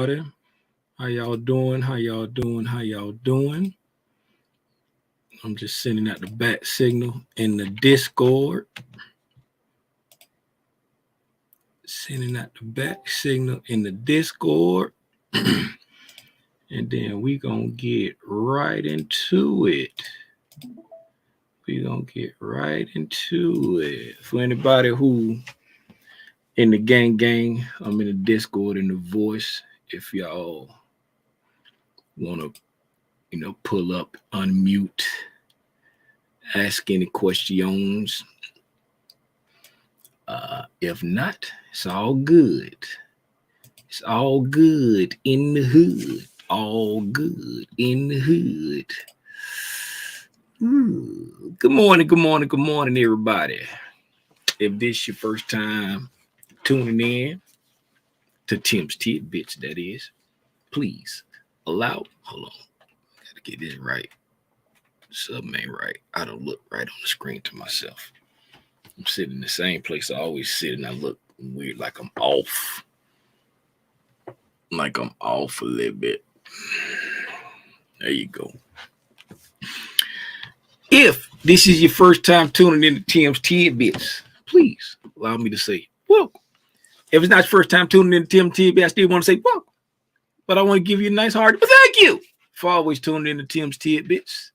everybody. How y'all doing? How y'all doing? How y'all doing? I'm just sending out the back signal in the Discord. Sending out the back signal in the Discord. And then we gonna get right into it. We gonna get right into it. For anybody who in the gang, I'm in the Discord in the voice. If y'all wanna, pull up, unmute, ask any questions. If not, it's all good. It's all good in the hood. All good in the hood. Good morning, everybody. If this your first time tuning in to Tim's Tidbits, that is, please hold on. Gotta get this right. Something ain't right. I don't look right on the screen to myself. I'm sitting in the same place I always sit, and I look weird, like I'm off. Like I'm off a little bit. There you go. If this is your first time tuning in to Tim's Tidbits, please allow me to say welcome. If it's not your first time tuning in to Tim's Tidbits, I still want to say welcome. But I want to give you a nice heart. But thank you for always tuning in to Tim's Tidbits.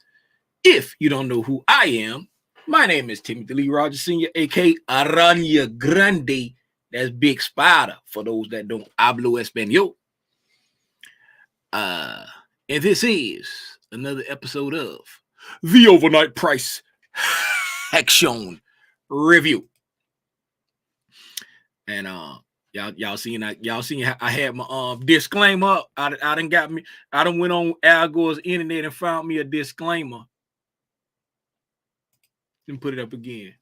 If you don't know who I am, my name is Timothy Lee Rogers Sr., a.k.a. Aranya Grande. That's Big Spider for those that don't hablo español. And this is another episode of the Overnight Price Action Review. And y'all seen I had my disclaimer up. I done went on Al Gore's internet and found me a disclaimer. Then put it up again.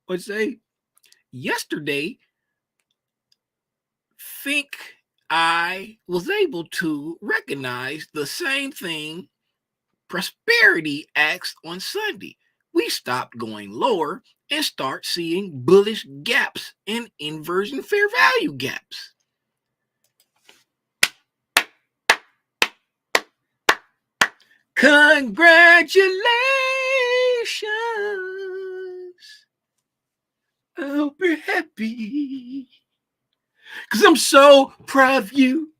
What'd you say? Yesterday, think I was able to recognize the same thing Prosperity asked on Sunday. We stopped going lower and start seeing bullish gaps and inversion fair value gaps. Congratulations. I hope you're happy. Because I'm so proud of you.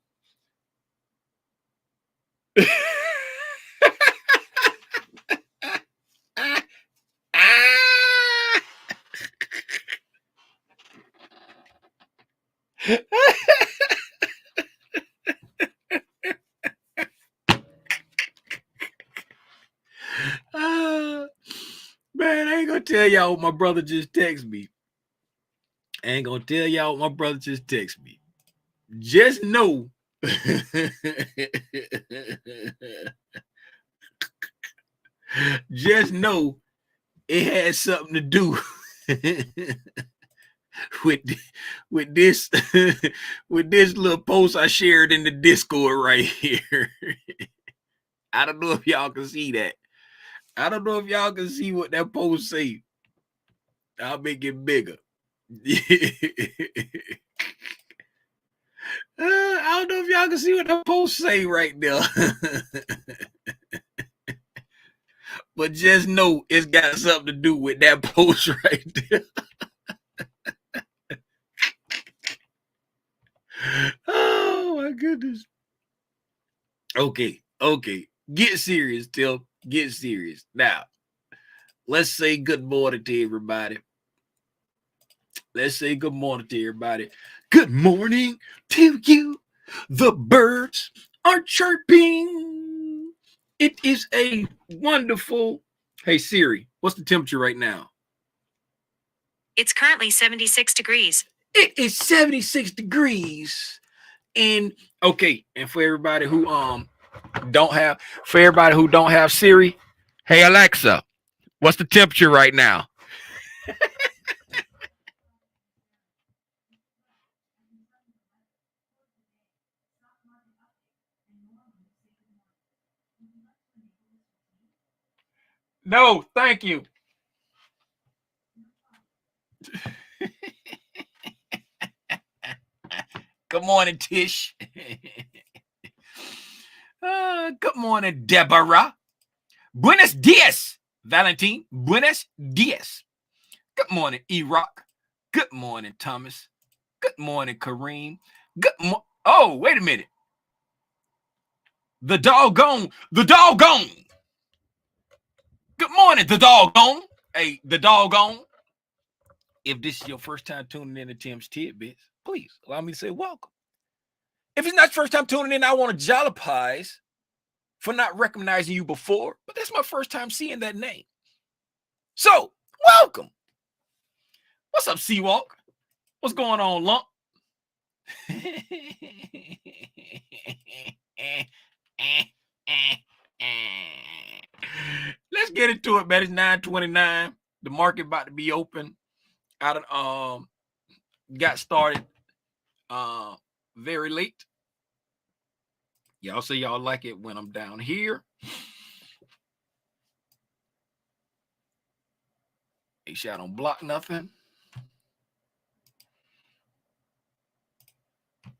Man, I ain't gonna tell y'all what my brother just texted me. Just know. Just know it had something to do with this with this little post I shared in the Discord right here. I don't know if y'all can see that. I don't know if y'all can see what that post say. I'll make it bigger. I don't know if y'all can see what that post say right now. But just know it's got something to do with that post right there. Oh my goodness. Okay. Get serious, Tim. Get serious. Now, let's say good morning to everybody. Good morning to you. The birds are chirping. It is a wonderful... Hey, Siri, what's the temperature right now? It's currently 76 degrees. It is 76 degrees. And okay, and for everybody who don't have Siri, hey Alexa, what's the temperature right now? No, thank you. Good morning, Tish. Good morning, Deborah. Buenos dias, Valentine. Buenos dias. Good morning, E-Rock. Good morning, Thomas. Good morning, Kareem. Oh, wait a minute. The doggone. Good morning, the doggone. Hey, the doggone. If this is your first time tuning in to Tim's Tidbits, please allow me to say welcome. If it's not your first time tuning in, I want to jollipize for not recognizing you before, but that's my first time seeing that name. So, welcome. What's up, Seawalk? What's going on, Lump? Let's get into it, man. It's 9:29. The market about to be open. Got started very late. Y'all say y'all like it when I'm down here. Make sure I don't block nothing.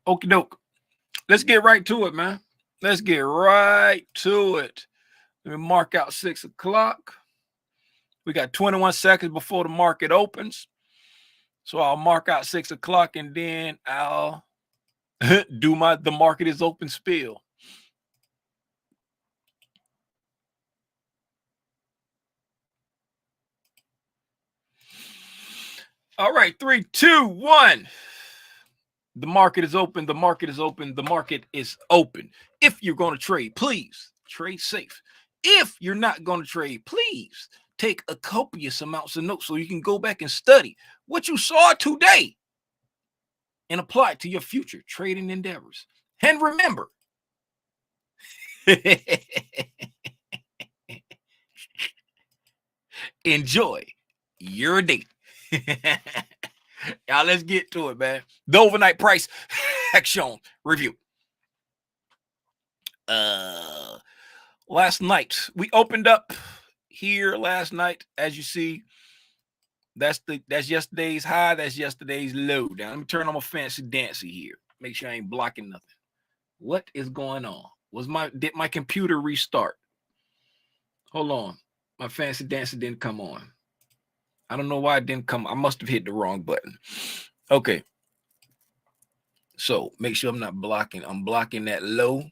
Okie doke. Let's get right to it, man. Let's get right to it. Let me mark out 6 o'clock. We got 21 seconds before the market opens. So I'll mark out 6 o'clock and then I'll do the market is open spiel. All right, 3, 2, 1. The market is open. The market is open. The market is open. If you're going to trade, please trade safe. If you're not going to trade, please take a copious amounts of notes so you can go back and study what you saw today and apply it to your future trading endeavors. And remember, enjoy your day. Y'all, let's get to it, man. The overnight price action review. Last night we opened up here last night. As you see, that's yesterday's high, that's yesterday's low. Now let me turn on my fancy dancy here. Make sure I ain't blocking nothing. What is going on? Did my computer restart? Hold on. My fancy dancer didn't come on. I don't know why it didn't come. I must have hit the wrong button. Okay. So make sure I'm not blocking. I'm blocking that low.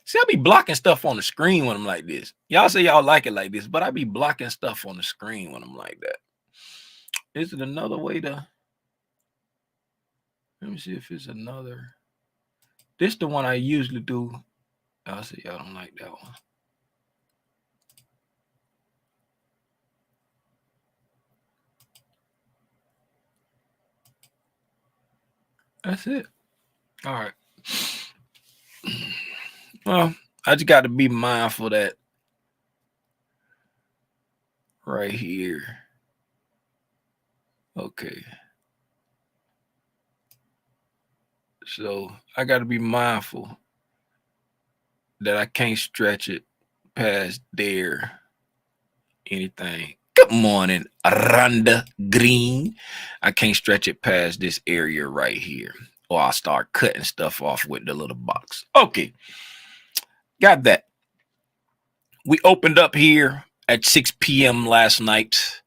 See, I be blocking stuff on the screen when I'm like this. Y'all say y'all like it like this, but I be blocking stuff on the screen when I'm like that. Is it another way to? Let me see if it's another. This the one I usually do. I'll say y'all don't like that one. That's it. All right. Well, I just got to be mindful that right here. Okay. So I got to be mindful that I can't stretch it past there. Anything. Good morning, Rhonda Green. I can't stretch it past this area right here, or I'll start cutting stuff off with the little box. Okay. Got that. We opened up here at 6 p.m. last night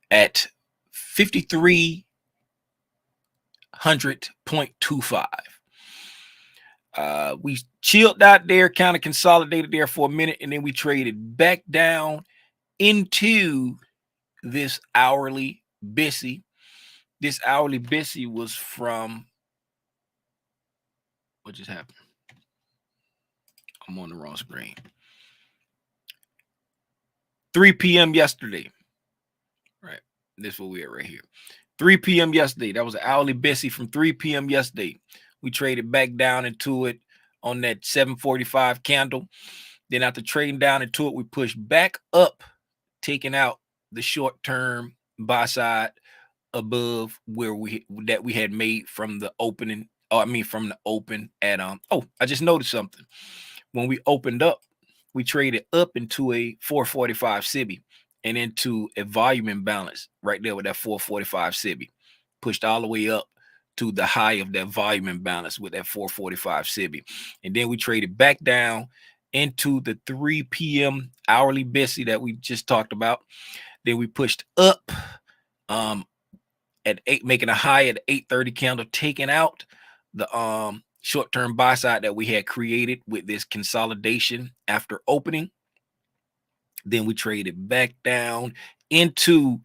at 5,300.25. We chilled out there, kind of consolidated there for a minute, and then we traded back down into this hourly BISI. This hourly BISI was from, what just happened? I'm on the wrong screen. 3 p.m. yesterday. Right. This is what we're right here. 3 p.m. yesterday. That was an hourly BISI from 3 p.m. yesterday. We traded back down into it on that 745 candle. Then after trading down into it, we pushed back up, taking out the short-term buy side above where we had made from the opening. From the open at I just noticed something. When we opened up, we traded up into a 445 SIBI and into a volume imbalance right there with that 445 SIBI. Pushed all the way up to the high of that volume imbalance with that 445 SIBI. And then we traded back down into the 3 p.m. hourly BISI that we just talked about. Then we pushed up at 8, making a high at 8:30 candle, taking out the short-term buy side that we had created with this consolidation after opening. Then we traded back down into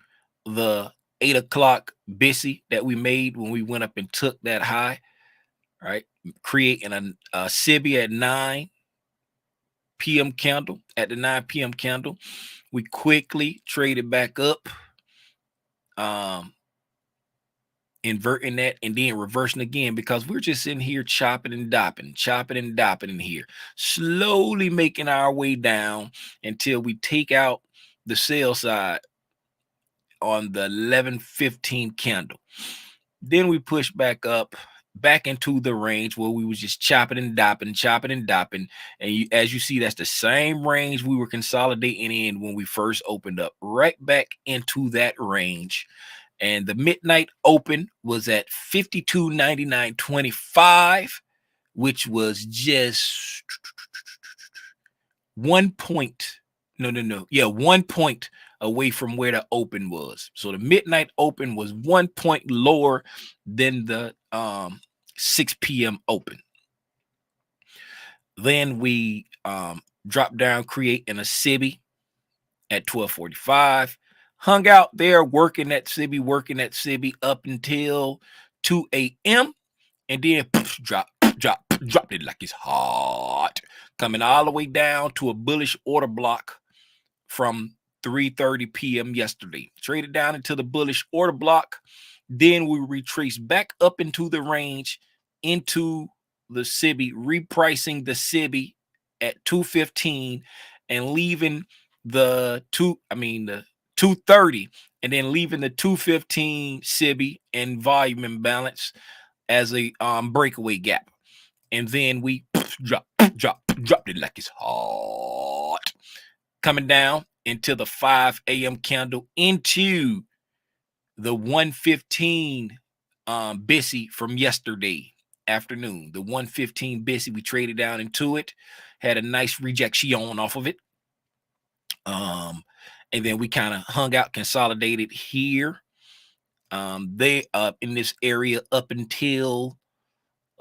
the 8 o'clock BISI that we made when we went up and took that high, right? Creating a SIBI at 9 p.m. candle. At the 9 p.m. candle, we quickly traded back up, inverting that and then reversing again, because we're just in here chopping and dopping in here, slowly making our way down until we take out the sell side on the 11:15 candle. Then we push back up, back into the range where we was just chopping and dopping. And as you see, that's the same range we were consolidating in when we first opened up, right back into that range. And the midnight open was at 52.9925, which was just 1 point. Yeah, 1 point away from where the open was. So the midnight open was 1 point lower than the 6 p.m. open. Then we dropped down, creating a SIBI at 12:45. Hung out there working that SIBI up until 2 a.m. and then dropped it like it's hot, coming all the way down to a bullish order block from 3:30 p.m. yesterday. Traded down into the bullish order block. Then we retraced back up into the range, into the SIBI, repricing the SIBI at 215 and leaving the 230, and then leaving the 215 SIBI and volume imbalance as a breakaway gap. And then we dropped it like it's hot, coming down into the 5 a.m. candle, into the 115 BISI from yesterday afternoon. The 115 BISI, we traded down into it, had a nice rejection off of it. And then we kind of hung out, consolidated here. They in this area up until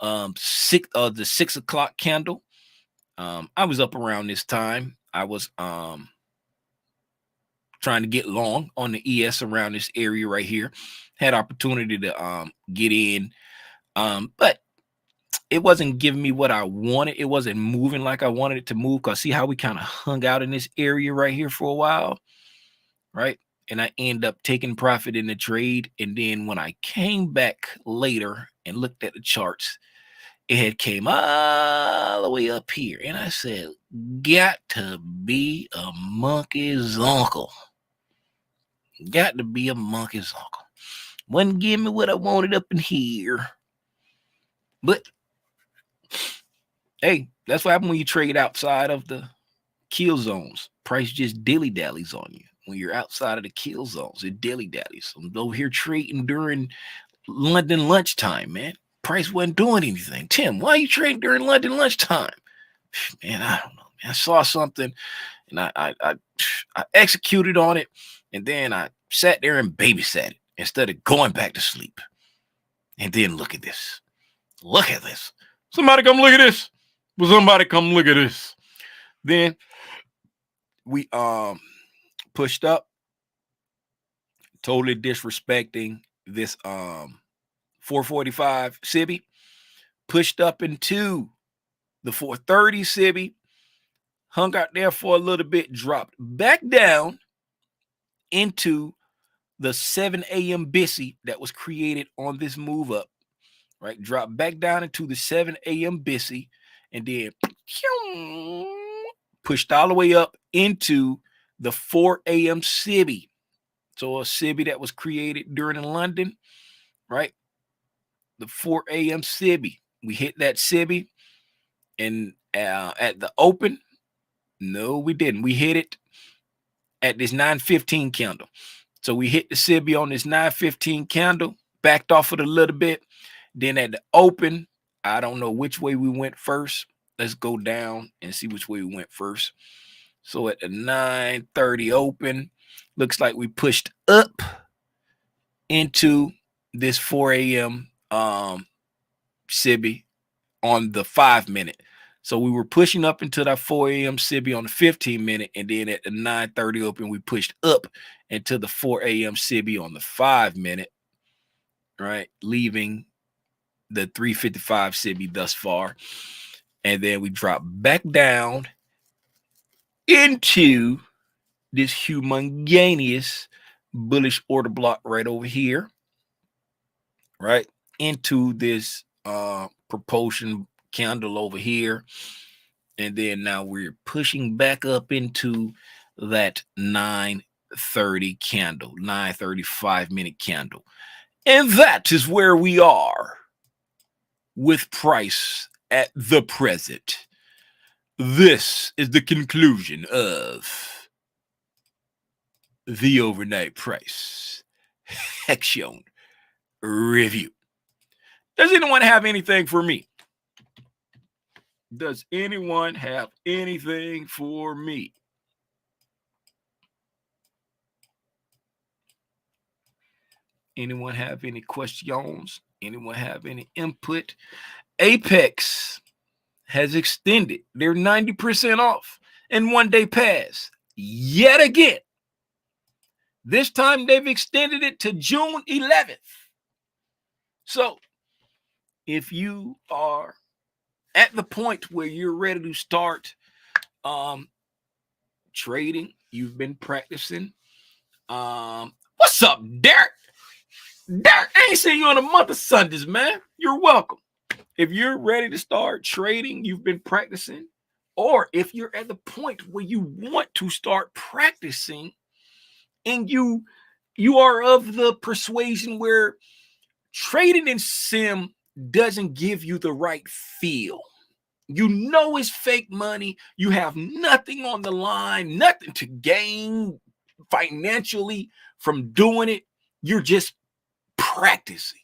the 6 o'clock candle. I was up around this time. I was trying to get long on the ES around this area right here. Had opportunity to get in, but it wasn't giving me what I wanted. It wasn't moving like I wanted it to move, because see how we kind of hung out in this area right here for a while, right? And I end up taking profit in the trade. And then when I came back later and looked at the charts, it had came all the way up here. And I said, got to be a monkey's uncle. Got to be a monkey's uncle. Wouldn't give me what I wanted up in here. But hey, that's what happens when you trade outside of the kill zones. Price just dilly-dallies on you. When you're outside of the kill zones, it dilly-dallies. I'm over here trading during London lunchtime, man. Price wasn't doing anything. Tim, why are you trading during London lunchtime? Man, I don't know. Man, I saw something and I executed on it, and then I sat there and babysat it instead of going back to sleep. And then look at this. Look at this. Somebody come look at this. Will somebody come look at this? Then we pushed up, totally disrespecting this 445 SIBI, pushed up into the 430 SIBI, hung out there for a little bit, dropped back down into the 7 a.m. BISI that was created on this move up, right? Dropped back down into the 7 a.m. BISI, and then pushed all the way up into the 4 a.m. SIBI. So a SIBI that was created during London, right? The 4 a.m. SIBI. We hit that SIBI, and at the open, No, we didn't. We hit it at this 9:15 candle. So we hit the SIBI on this 9:15 candle, backed off it a little bit. Then at the open, I don't know which way we went first. Let's go down and see which way we went first. So at the 9:30 open, looks like we pushed up into this 4 a.m. SIBI on the 5-minute. So we were pushing up into that 4 a.m. SIBI on the 15-minute, and then at the 9:30 open, we pushed up into the 4 a.m. SIBI on the 5-minute, right? Leaving the 355 SIBI thus far. And then we drop back down into this humongous bullish order block right over here, right? Into this propulsion candle over here. And then now we're pushing back up into that 9:30 candle, 9:35-minute candle. And that is where we are with price at the present. This is the conclusion of the overnight price action review. Does anyone have anything for me? Does anyone have anything for me? Anyone have any questions? Anyone have any input? Apex has extended their 90% off in 1 day pass yet again. This time they've extended it to June 11th. So if you are at the point where you're ready to start trading, you've been practicing. What's up, Derek? Derek, I ain't seen you on a month of Sundays, man. You're welcome. If you're ready to start trading, you've been practicing, or if you're at the point where you want to start practicing and you are of the persuasion where trading in sim doesn't give you the right feel. You know it's fake money. You have nothing on the line, nothing to gain financially from doing it. You're just practicing.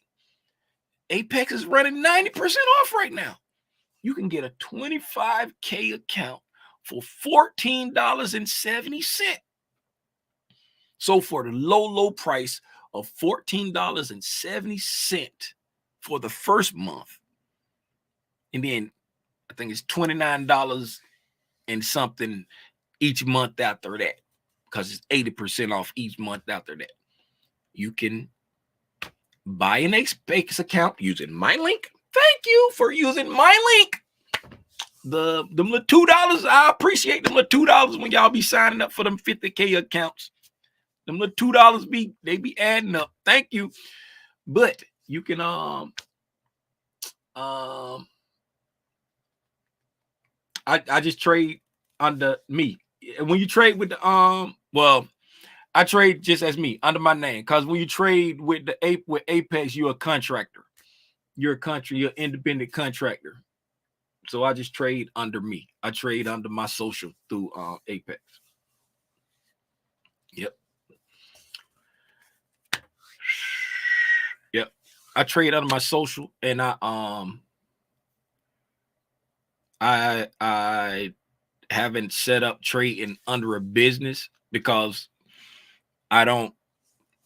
Apex is running 90% off right now. You can get a 25K account for $14.70. So for the low price of $14.70 for the first month, and then I think it's $29 and something each month after that, because it's 80% off each month after that. You can buy an Apex account using my link. Thank you for using my link. Them little $2, I appreciate them little $2 when y'all be signing up for them 50K accounts. Them little $2 they be adding up. Thank you. But you can I just trade under me. When you trade with the well, I trade just as me under my name, because when you trade with Apex, you're a contractor. You're an independent contractor. So I just trade under me. I trade under my social through Apex. Yep. I trade under my social, and I haven't set up trading under a business because I don't,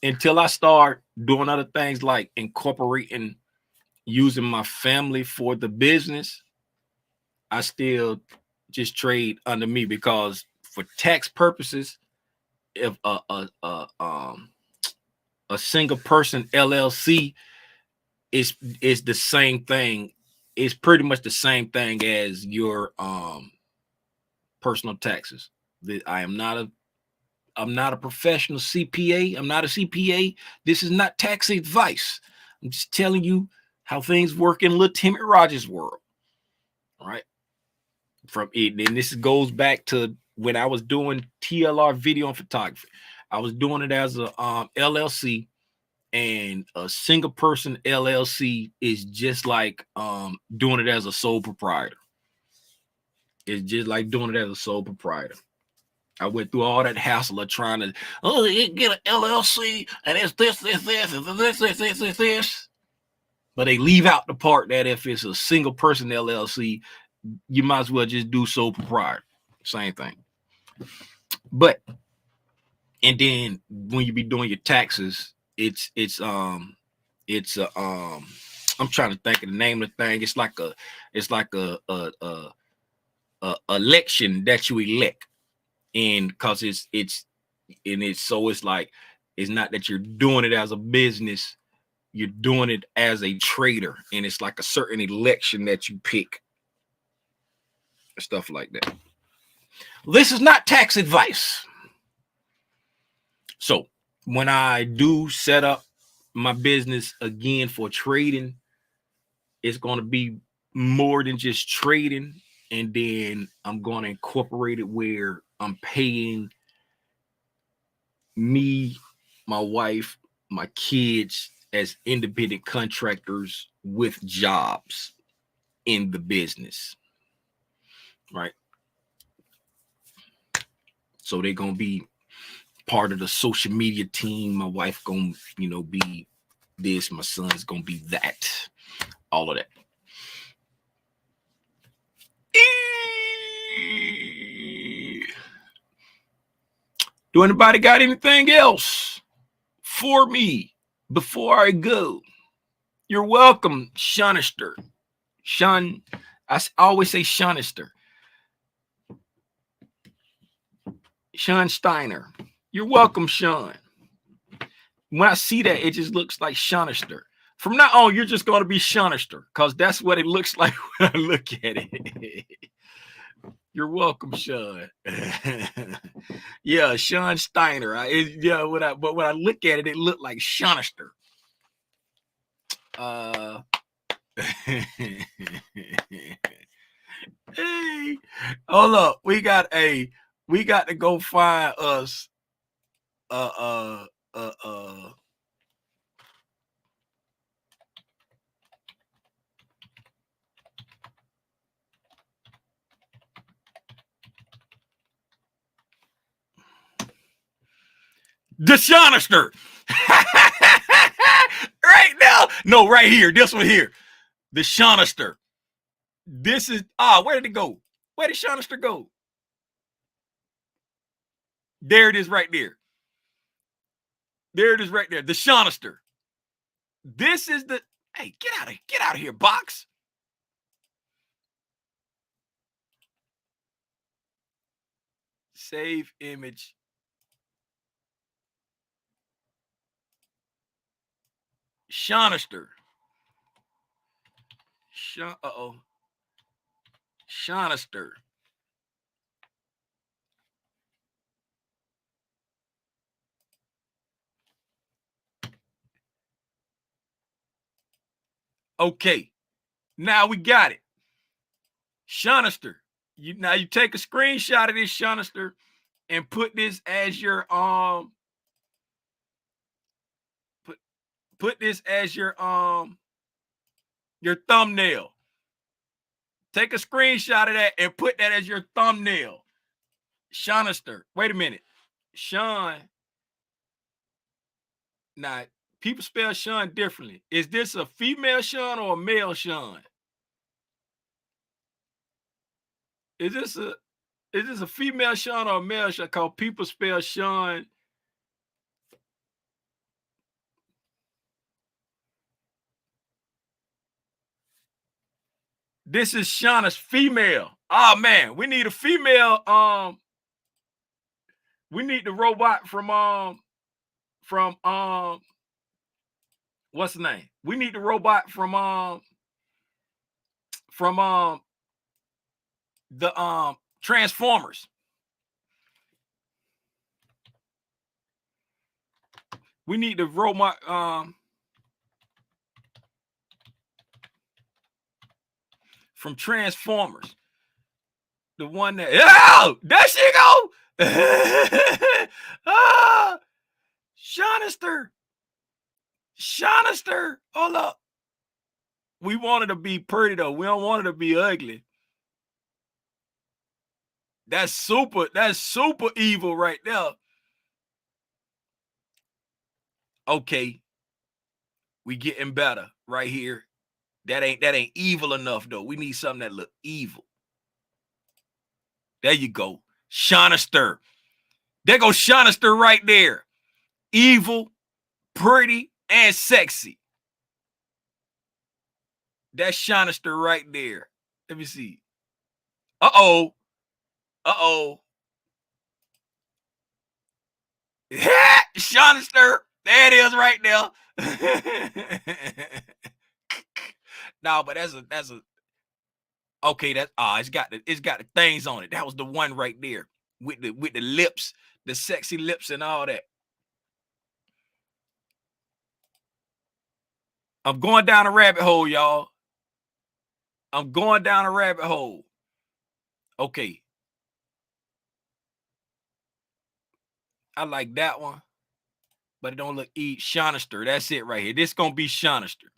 until I start doing other things like incorporating using my family for the business. I still just trade under me, because for tax purposes, if a single person LLC is the same thing. It's pretty much the same thing as your personal taxes. I'm not a professional CPA. I'm not a CPA. This is not tax advice. I'm just telling you how things work in little Timmy Rogers' world. All right. From it, and this goes back to when I was doing TLR video and photography. I was doing it as a LLC, and a single person LLC is just like doing it as a sole proprietor. It's just like doing it as a sole proprietor. I went through all that hassle of trying to, you get an LLC and it's this, this. But they leave out the part that if it's a single person LLC, you might as well just do sole proprietor. Same thing. But and then when you be doing your taxes, I'm trying to think of the name of the thing. It's like a election that you elect, and because it's like it's not that you're doing it as a business, you're doing it as a trader, and it's like a certain election that you pick, stuff like that. This is not tax advice. So when I do set up my business again for trading, it's going to be more than just trading. And then I'm going to incorporate it where I'm paying me, my wife, my kids as independent contractors with jobs in the business. Right. So they're going to be part of the social media team. My wife going to, be this. My son's going to be that. All of that. Do anybody got anything else for me before I go? You're welcome, Shonister. Sean, I always say Shonister. Sean Steiner. You're welcome, Sean. When I see that, it just looks like Shonister. From now on, you're just going to be Shonister because that's what it looks like when I look at it. You're welcome, Sean. Yeah, Sean Steiner. But when I look at it, it looked like Shonister. Hey, hold up. We got to go find us the Shonister. Right now. No, right here. This one here. The Shonister. This is where did it go? Where did Shonister go? There it is right there. There it is right there. The Shonister. This is the hey, get out of here, box. Save image. Shonister. Shonister. Okay. Now we got it. Shonister. Now you take a screenshot of this Shonister and put this as your put this as your thumbnail. Take a screenshot of that and put that as your thumbnail. Shonister. Wait a minute. Sean. Now, people spell Sean differently. Is this a female Sean or a male Sean? Is this a female Sean or a male Sean? Because people spell Sean. This is Shauna's female. Oh man, we need a female. We need the robot from what's the name? We need the robot from the Transformers. We need the robot from Transformers. The one that there she go. Shonister. Hold up. We want her to be pretty though. We don't want her to be ugly. That's super evil right there. Okay. We getting better right here. That ain't evil enough though. We need something that look evil. There you go. Shonister. There goes Shonister right there. Evil, pretty, and sexy. That's Shonister right there. Let me see. Uh-oh. Uh-oh. Shonister. There it is right there. No, but that's a okay, that's it's got the things on it. That was the one right there with the lips, the sexy lips and all that. I'm going down a rabbit hole, y'all. I'm going down a rabbit hole. Okay. I like that one, but it don't look Shonister. That's it right here. This gonna be Shonister.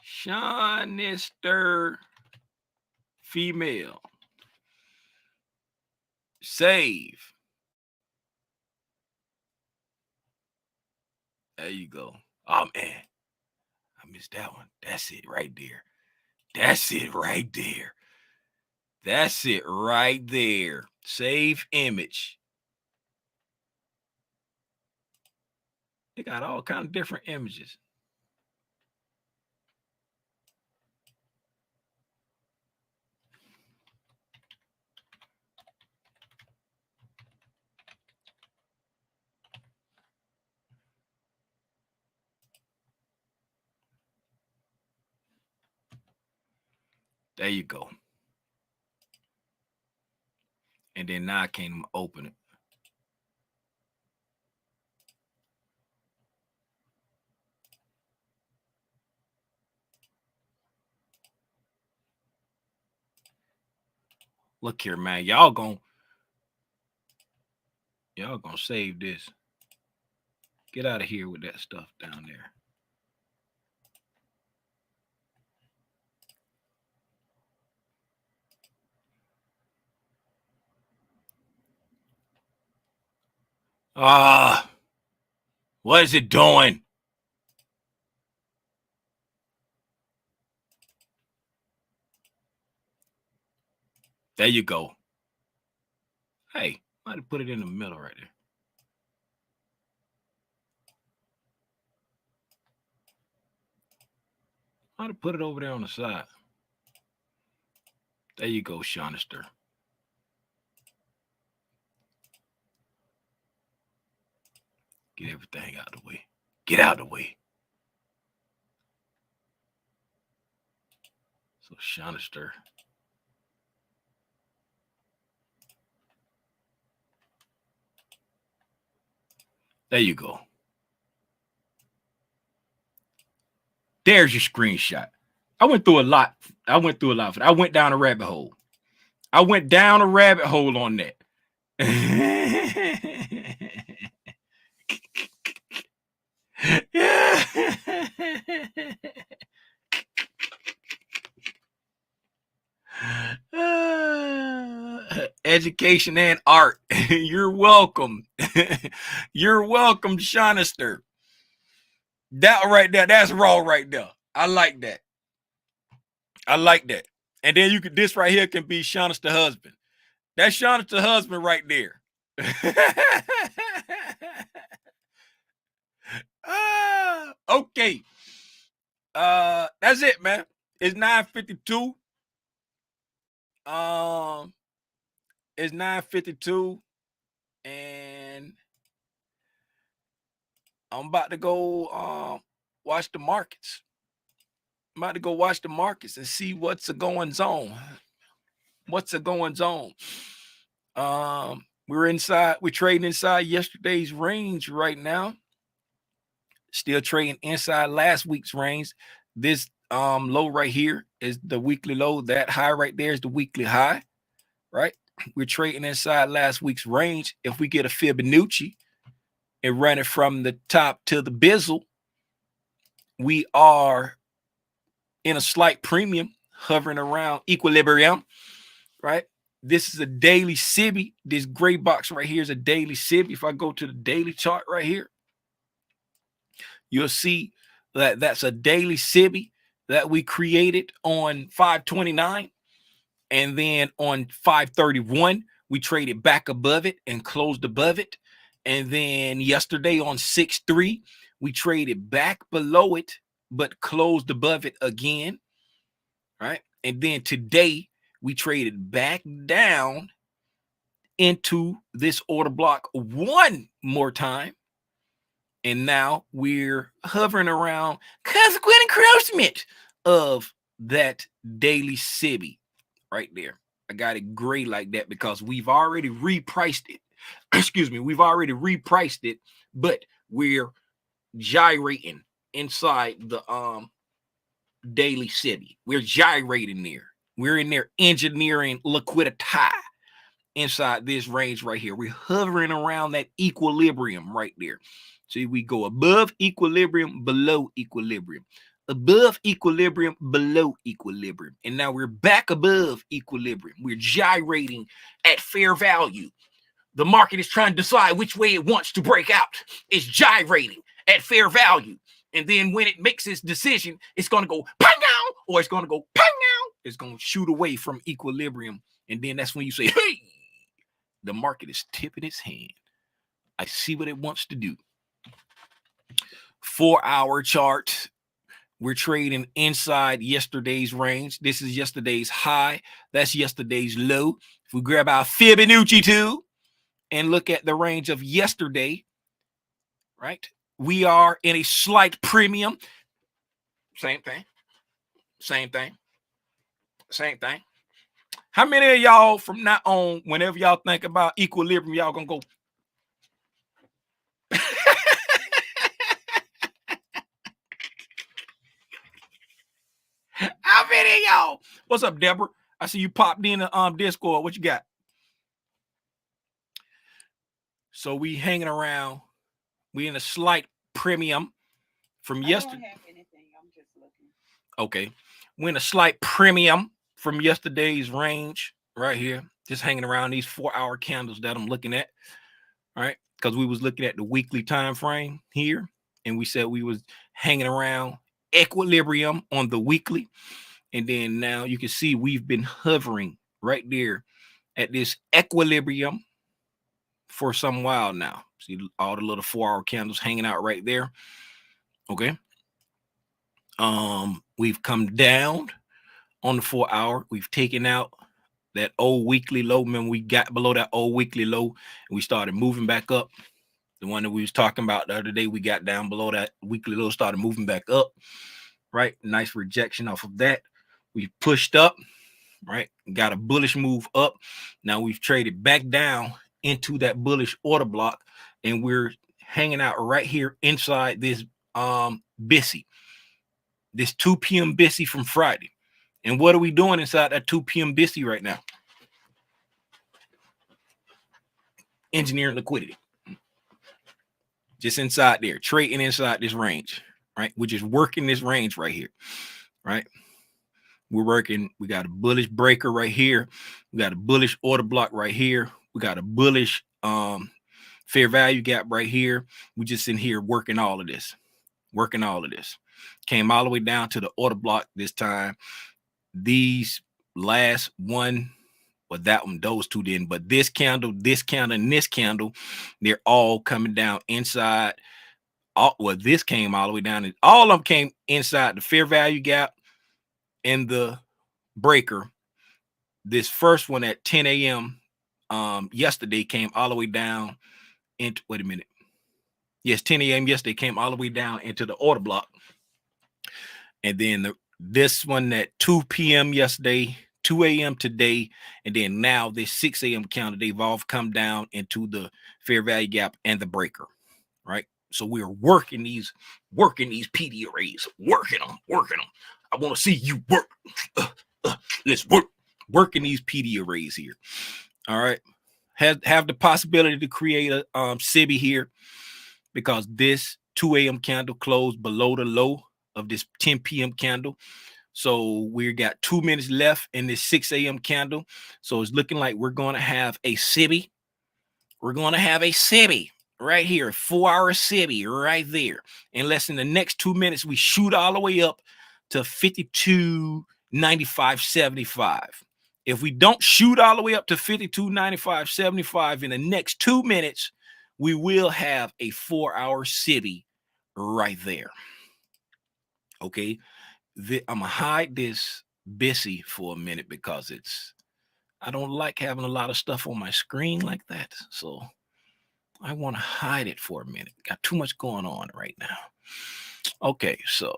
Shonister female. Save. There you go. Oh man, I missed that one. That's it right there. That's it right there. That's it right there. Save image. They got all kind of different images. There you go. And then now I can't even open it. Look here, man. Y'all gonna save this. Get out of here with that stuff down there. What is it doing? There you go. Hey, might have put it in the middle right there. Might have put it over there on the side. There you go, Shonister. Get everything out of the way. Get out of the way. So Shonister. There you go. There's your screenshot. I went through a lot. I went down a rabbit hole. I went down a rabbit hole on that. Education and art. You're welcome. You're welcome, Shonister. That right there, that's raw right there. I like that. I like that. And then you could, this right here can be Shonister husband. That's Shonister husband right there. Okay. That's it, man. It's 9:52. It's 9:52, and I'm about to go watch the markets. I'm about to go watch the markets and see what's a going on. What's a going on? We're inside. We're trading inside yesterday's range right now. Still trading inside last week's range. This low right here is the weekly low. That high right there is the weekly high, right? We're trading inside last week's range. If we get a Fibonacci and run it from the top to the bezel, we are in a slight premium, hovering around equilibrium, right? This is a daily SIBI. This gray box right here is a daily SIBI. If I go to the daily chart right here, you'll see that that's a daily SIBI that we created on 529. And then on 531, we traded back above it and closed above it. And then yesterday on 6-3, we traded back below it, but closed above it again, right? And then today, we traded back down into this order block one more time. And now we're hovering around consequent encroachment of that daily SIBI right there. I got it gray like that because we've already repriced it. Excuse me, we've already repriced it, but we're gyrating inside the daily SIBI. We're gyrating there. We're in there engineering liquidity inside this range right here. We're hovering around that equilibrium right there. See, we go above equilibrium, below equilibrium, above equilibrium, below equilibrium. And now we're back above equilibrium. We're gyrating at fair value. The market is trying to decide which way it wants to break out. It's gyrating at fair value. And then when it makes its decision, it's going to go pang now, or it's going to go pang now. It's going to shoot away from equilibrium. And then that's when you say, hey, the market is tipping its hand. I see what it wants to do. 4-hour chart. We're trading inside yesterday's range. This is yesterday's high. That's yesterday's low. If we grab our Fibonacci tool and look at the range of yesterday, right? We are in a slight premium. Same thing. Same thing. Same thing. How many of y'all from now on, whenever y'all think about equilibrium, y'all gonna go? How many of y'all? What's up, Deborah? I see you popped in the Discord. What you got? So we hanging around. We in a slight premium from yesterday. I don't have anything. I'm just looking. Okay. We're in a slight premium from yesterday's range right here. Just hanging around these 4-hour candles that I'm looking at. All right. Because we was looking at the weekly time frame here. And we said we was hanging around equilibrium on the weekly. And then now you can see we've been hovering right there at this equilibrium for some while now. See all the little 4-hour candles hanging out right there. Okay. We've come down on the 4-hour. We've taken out that old weekly low. Remember, we got below that old weekly low and we started moving back up. The one that we was talking about the other day, we got down below that weekly low, started moving back up. Right. Nice rejection off of that. We pushed up, right? Got a bullish move up. Now we've traded back down into that bullish order block, and we're hanging out right here inside this BISI, this 2 p.m. BISI from Friday. And what are we doing inside that 2 p.m. BISI right now? Engineering liquidity. Just inside there, trading inside this range, right? We're just working this range right here, right? We're working. We got a bullish breaker right here. We got a bullish order block right here. We got a bullish fair value gap right here. We just in here working all of this. Came all the way down to the order block this time. These last one, well, that one, those two didn't, but this candle, and this candle, they're all coming down inside. This came all the way down. All of them came inside the fair value gap and the breaker. This first one at 10 a.m. Yesterday came all the way down into, wait a minute. Yes, 10 a.m. yesterday came all the way down into the order block. And then this one at 2 p.m. yesterday, 2 a.m. today, and then now this 6 a.m. counter, they've all come down into the fair value gap and the breaker, right? So we're working these PD arrays, working them. I want to see you work. Let's working these PD arrays here. All right. Have the possibility to create a SIBI here because this 2 a.m. candle closed below the low of this 10 p.m. candle. So we got 2 minutes left in this 6 a.m. candle. So it's looking like we're going to have a SIBI. We're going to have a SIBI right here, 4-hour SIBI right there. Unless in the next 2 minutes, we shoot all the way up to 52.95.75. If we don't shoot all the way up to 52.95.75 in the next 2 minutes, we will have a 4-hour SIBI right there. Okay, I'm gonna hide this BISI for a minute because I don't like having a lot of stuff on my screen like that. So I want to hide it for a minute. Got too much going on right now. Okay, so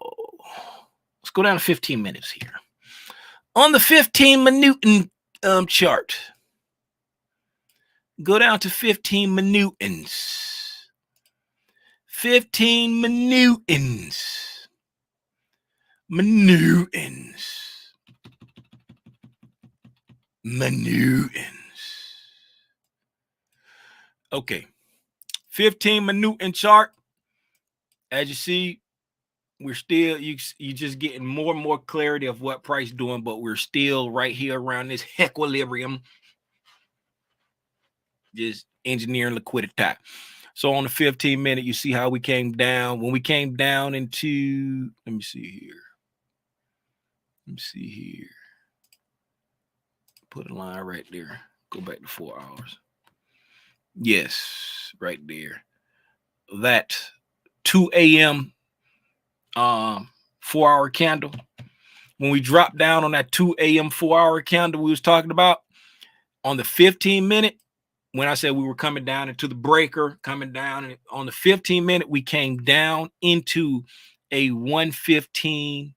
let's go down to 15 minutes here. On the 15-minute chart, go down to 15 minutes. 15 minutes. Minutes. Okay, 15-minute chart. As you see, we're still you just getting more and more clarity of what price doing, but we're still right here around this equilibrium, just engineering liquidity. So on the 15-minute, you see how we came down. When we came down into, let me see here. Put a line right there. Go back to 4 hours. Yes, right there. That 2 a.m. 4-hour candle. When we dropped down on that 2 a.m. 4-hour candle we was talking about, on the 15-minute, when I said we were coming down into the breaker, coming down, and on the 15-minute, we came down into a 115.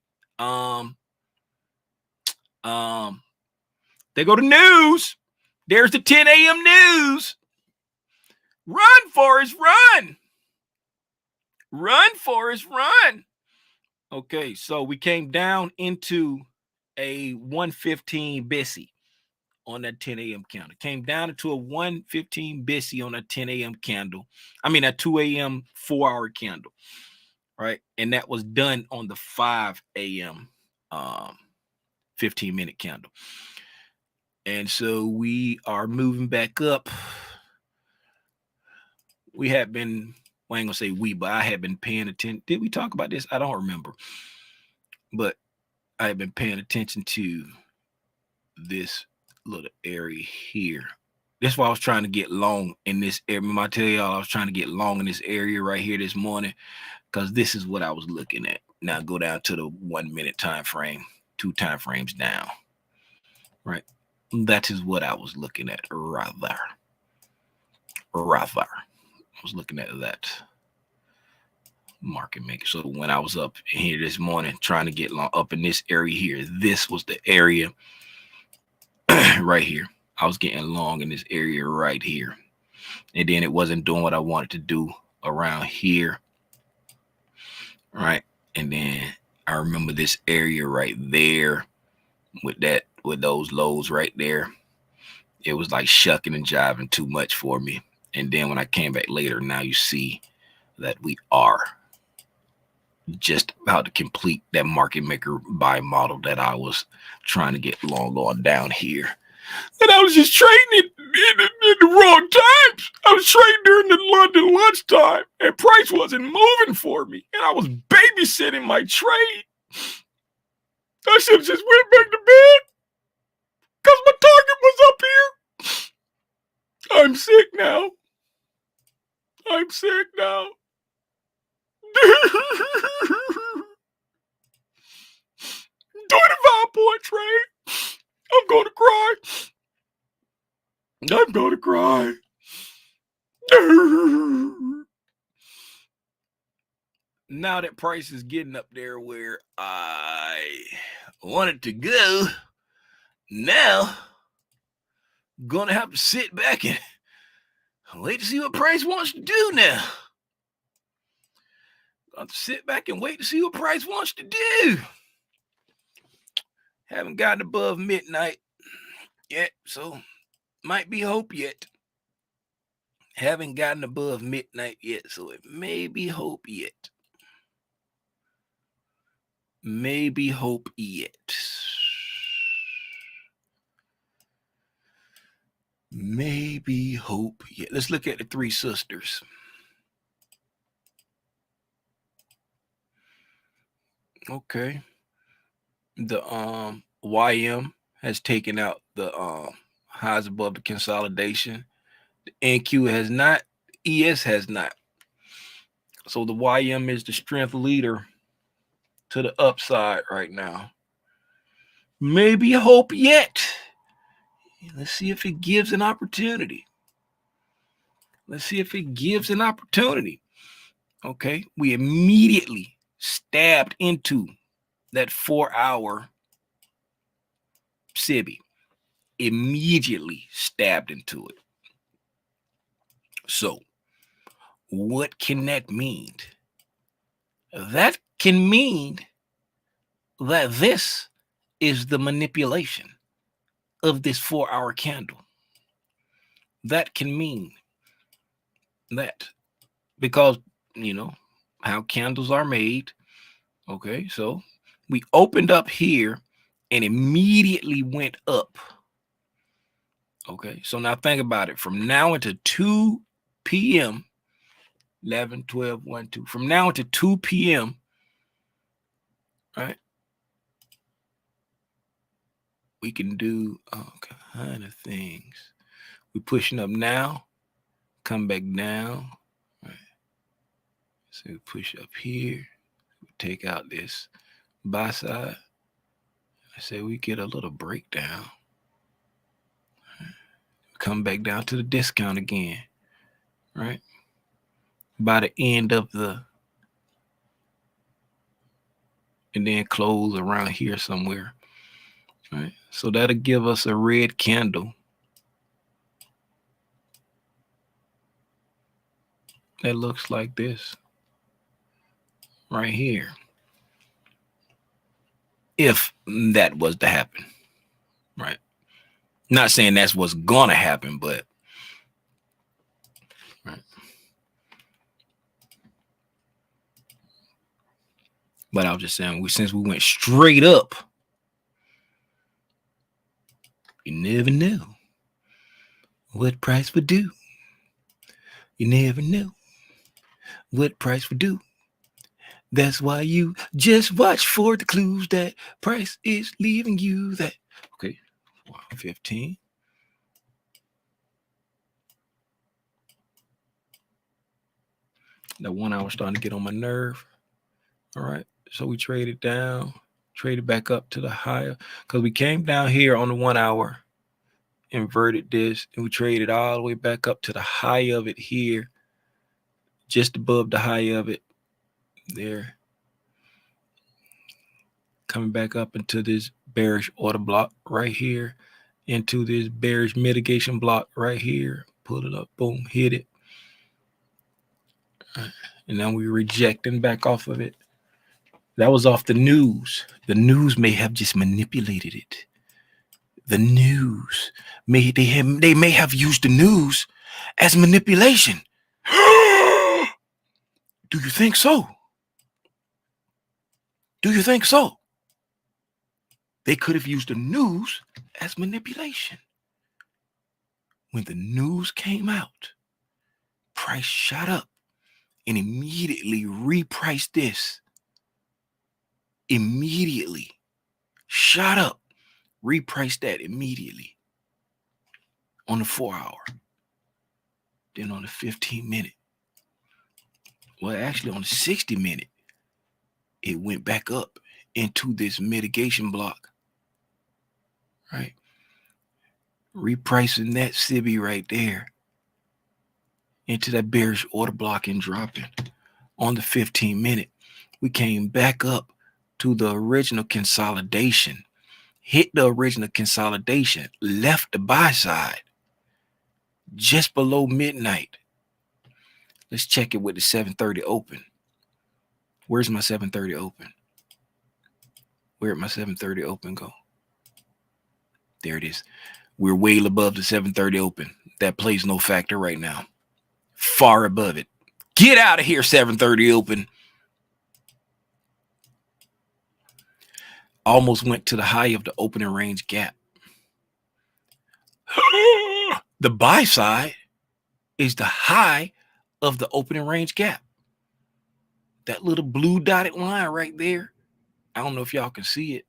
They go to news. There's the 10 a.m. news. Run, Forrest, run. Run, Forrest, run. Okay, so we came down into a 115 BISI on that 10 a.m. candle. Came down into a 115 BISI on that 10 a.m. candle. I mean, that 2 a.m. 4-hour candle, right? And that was done on the 5 a.m. 15-minute candle. And so we are moving back up. We had been, well, I ain't gonna say we, but I had been paying attention. Did we talk about this? I don't remember. But I have been paying attention to this little area here. That's why I was trying to get long in this area. Remember I tell y'all I was trying to get long in this area right here this morning, because this is what I was looking at. Now go down to the 1 minute time frame, 2 time frames down. Right. That is what I was looking at rather. I was looking at that market maker. So when I was up here this morning trying to get long up in this area here, this was the area right here. I was getting long in this area right here. And then it wasn't doing what I wanted to do around here. Right. And then I remember this area right there with those lows right there. It was like shucking and jiving too much for me. And then when I came back later, now you see that we are just about to complete that market maker buy model that I was trying to get long on down here. And I was just trading it in the wrong times. I was trading during the London lunchtime, and price wasn't moving for me. And I was babysitting my trade. I should have just went back to bed because my target was up here. I'm sick now. 25-point trade. I'm going to cry. Now that price is getting up there where I want it to go, now I'm going to have to sit back and wait to see what price wants to do now. Got to sit back and wait to see what price wants to do. Haven't gotten above midnight yet, so might be hope yet. Haven't gotten above midnight yet, so it may be hope yet. Maybe hope yet. Maybe hope yet. Let's look at the three sisters. Okay. The YM has taken out the highs above the consolidation. The NQ has not. ES has not. So the YM is the strength leader to the upside right now. Maybe hope yet. Let's see if it gives an opportunity. Let's see if it gives an opportunity. Okay. We immediately stabbed into that 4-hour SIBI. Immediately stabbed into it. So, what can that mean? That can mean that this is the manipulation of this 4-hour candle. That can mean that, because you know how candles are made. Okay, so we opened up here and immediately went up. Okay, so now think about it. From now until 2 p.m., 11, 12, 1, 2. From now until 2 p.m., right, we can do all kind of things. We're pushing up now, come back down. Right. So we push up here, we take out this buy side. I say we get a little breakdown. Right. Come back down to the discount again, right? By the end of the, and then close around here somewhere, right? So that'll give us a red candle that looks like this right here. If that was to happen, right? Not saying that's what's gonna happen, but right. But I was just saying, since we went straight up, you never know what price would do. You never know what price would do. That's why you just watch for the clues that price is leaving you. That okay, 15. That 1 hour starting to get on my nerve. All right, so we traded down, traded back up to the higher, because we came down here on the 1 hour, inverted this, and we traded all the way back up to the high of it here, just above the high of it there. Coming back up into this bearish order block right here, into this bearish mitigation block right here. Pull it up, boom, hit it. And then we rejecting back off of it. That was off the news. The news may have just manipulated it. The news they may have used the news as manipulation. Do you think so? Do you think so? They could have used the news as manipulation. When the news came out, price shot up and immediately repriced this. Immediately shot up, repriced that immediately on the 4 hour. Then on the 15-minute. Well, actually on the 60-minute, it went back up into this mitigation block. Right? Repricing that SIBI right there into that bearish order block and dropping. On the 15-minute, we came back up to the original consolidation, hit the original consolidation, left the buy side just below midnight. Let's check it with the 7:30 open. Where's my 7:30 open? Where'd my 7:30 open go? There it is. We're way above the 7:30 open. That plays no factor right now. Far above it. Get out of here, 7:30 open. almost went to the high of the opening range gap. The buy side is the high of the opening range gap. That little blue dotted line right there. I don't know if y'all can see it.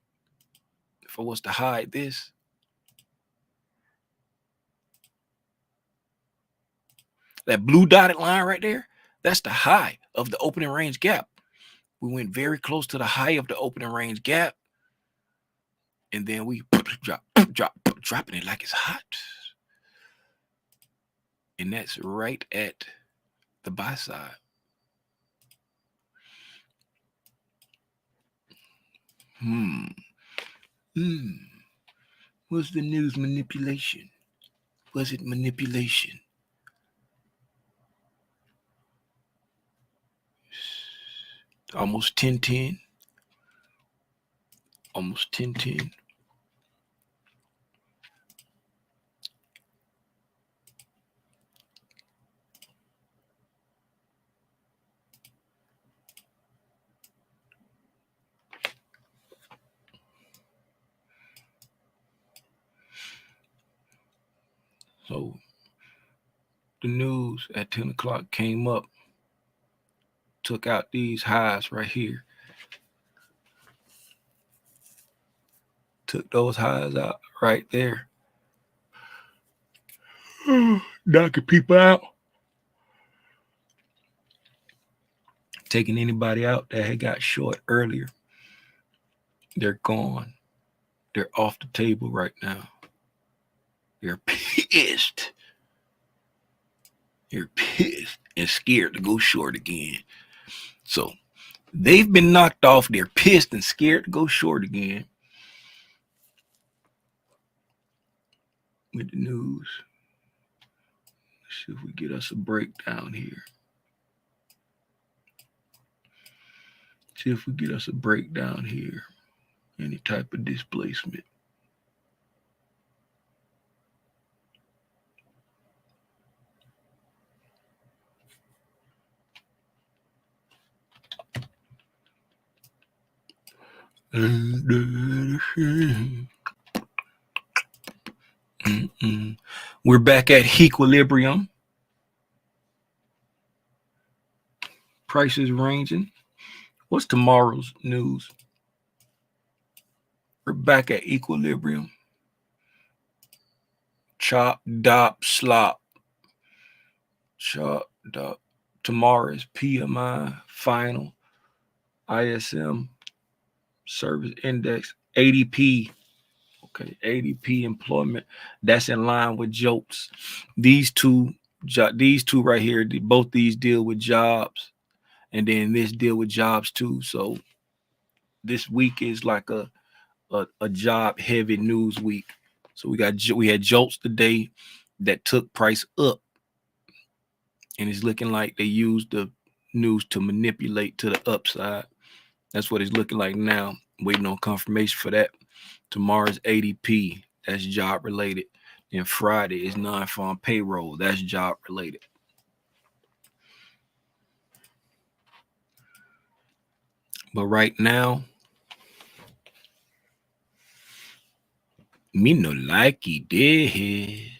If I was to hide this. That blue dotted line right there, that's the high of the opening range gap. We went very close to the high of the opening range gap. And then we dropping it like it's hot. And that's right at the buy side. Was the news manipulation? Was it manipulation? Almost 10-10. Almost 10-10. So the news at 10 o'clock came up, took out these highs right here. Took those highs out right there. Knocking people out. Taking anybody out that had got short earlier. They're gone. They're off the table right now. They're pissed. They're pissed and scared to go short again. So they've been knocked off. They're pissed and scared to go short again. With the news. Let's see if we get us a breakdown here. See if we get us a breakdown here. Any type of displacement. We're back at equilibrium. Prices ranging. What's tomorrow's news? We're back at equilibrium. Chop, dop, slop. Chop, dop. Tomorrow is PMI final. ISM service index. ADP. Okay, ADP employment. That's in line with JOLTS. These two right here, both these deal with jobs. And then this deal with jobs too. So this week is like a job heavy news week. So we had JOLTS today that took price up, and it's looking like they used the news to manipulate to the upside. That's what it's looking like now. Waiting on confirmation for that. Tomorrow's ADP, that's job related. Then Friday is non-farm payroll, that's job related. But right now, me no like it this.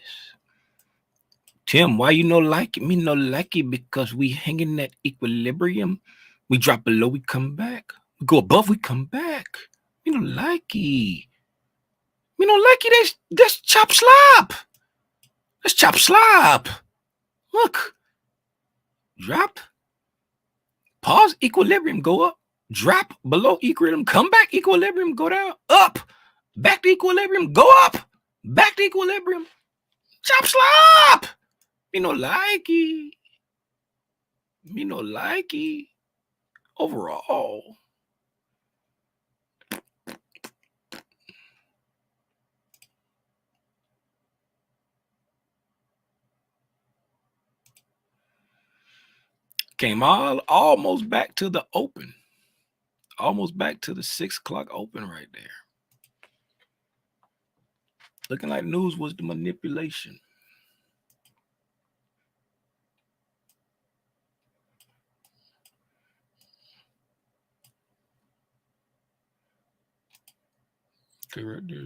Tim, why you no like it? Me no like it because we hanging at equilibrium. We drop below, we come back. We go above, we come back. Me no like it. Me no like it. That's chop slop. That's chop slop. Look. Drop. Pause, equilibrium, go up. Drop below equilibrium, come back, equilibrium, go down. Up. Back to equilibrium, go up. Back to equilibrium. Chop slop. Me no like it. Me no like it. Overall. Came almost back to the open. Almost back to the 6 o'clock open right there. Looking like news was the manipulation. Okay, right there.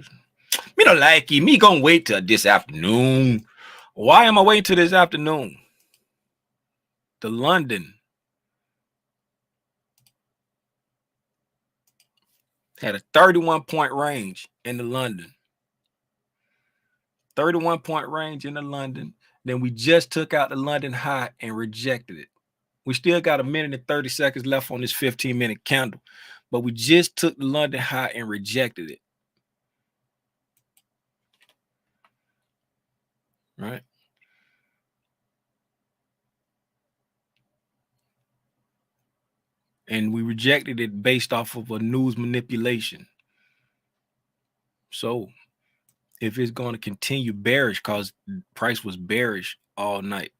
Me don't like it. Me gonna wait till this afternoon. Why am I waiting till this afternoon? The London had a 31-point range in the London. 31-point range in the London. Then we just took out the London high and rejected it. We still got a minute and 30 seconds left on this 15-minute candle, but we just took the London high and rejected it. Right? And we rejected it based off of a news manipulation. So if it's going to continue bearish, because price was bearish all night,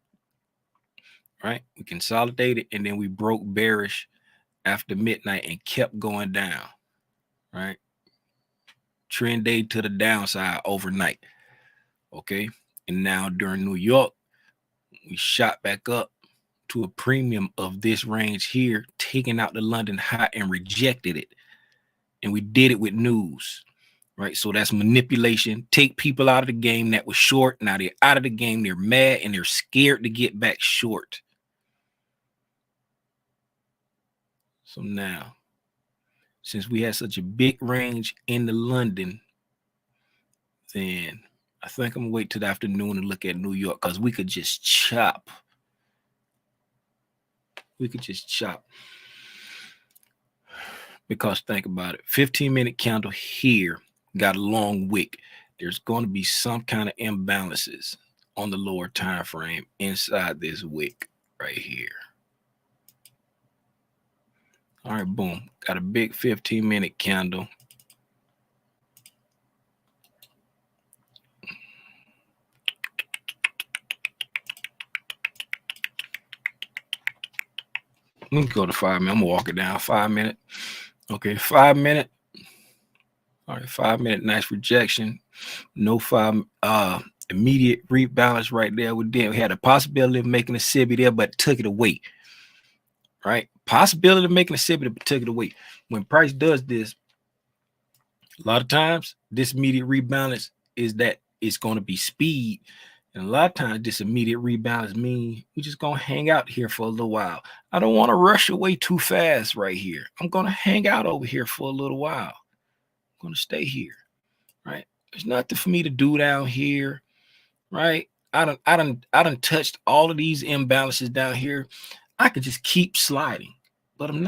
right? We consolidated and then we broke bearish after midnight and kept going down, right? Trend day to the downside overnight, okay? And now during New York, we shot back up to a premium of this range here, taking out the London high and rejected it. And we did it with news, right? So that's manipulation. Take people out of the game that was short. Now they're out of the game. They're mad and they're scared to get back short. So now, since we had such a big range in the London, then I think I'm gonna wait till the afternoon and look at New York, because we could just chop. We could just chop. Because think about it, 15-minute candle here got a long wick. There's going to be some kind of imbalances on the lower time frame inside this wick right here. All right, boom. Got a big 15-minute candle. Let me go to 5 minute. I'm gonna walk it down. 5 minute. Okay, 5 minute. All right, 5 minute, nice rejection. No immediate rebalance right there. We had a possibility of making a SIBI there, but took it away. Right? Possibility of making a SIBI, but took it away. When price does this, a lot of times this immediate rebalance is that it's going to be speed. And a lot of times this immediate rebalance means we're just going to hang out here for a little while. I don't want to rush away too fast right here. I'm going to hang out over here for a little while. I'm going to stay here, right? There's nothing for me to do down here, right? I done touched all of these imbalances down here. I could just keep sliding, but I'm